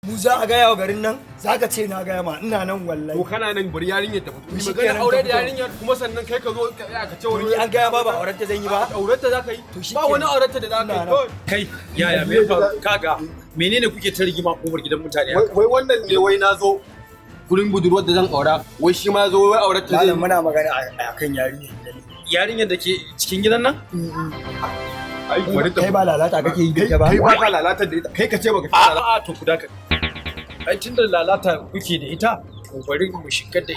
Mu za a gaya wa garin nan zaka ce na gaya ma ina nan wallahi. To kana nan bari yarinyar ta fito. Ni magana aure da yarinyar kuma sannan kai ka zo ka ce wani an gaya ba auren ta zan yi ba. Auren ta zaka yi. Ba wani auren ta da zaka yi. Kai yaya me faru kaga menene kuke ta rigima kofar gidan mutane haka? Wai wannan ne wai nazo gurin budurwar da zan aura wai shi ma zo wai auren ta zai. Muna magana akan yarinyar. Yarinyar da ke cikin gidan nan? Kai ba lalata kake yi da ita ba. Kai ba ka lalata da ita. Kai ka ce baka ta lalata. A'a to ku daka. Ai tunda lalata kuke da ita, to bari mu shiga da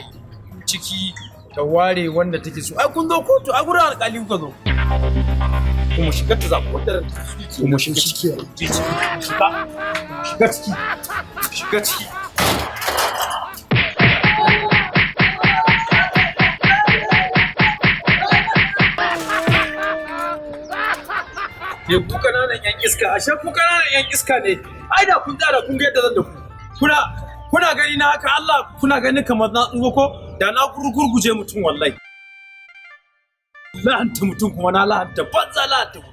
ciki da ware wanda take so. Ai kun zo kotu a gurin alƙali kuka zo. Kuma shiga ta zaku wadar kuma shiga ciki. Shiga ciki. Shiga ciki. Ne ku kananan yan iska, ashe ku kananan yan iska ne. Ai da kun tsara kun ga yadda zan da ku. Kuna gani na haka Allah kuna gani kamar na tsugo ko da na gurgurguje mutum wallahi. La'anta mutum kuma na la'anta banza la'anta ku.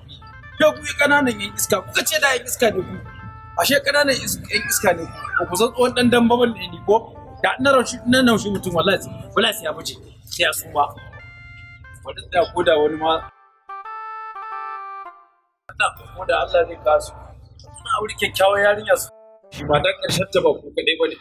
Da ku kananan yan iska kuka ce da yan iska ne ku. Ashe kananan yan iska ne ku san tsohon dan dan baban ne ko da na naushi mutum wallahi sai ya fice sai ya suma. Wani da ko da wani ma ko da Allah zai kasu suna aure kyakkyawar yarinya su shi ba dan karshen ta ba ku kadai bane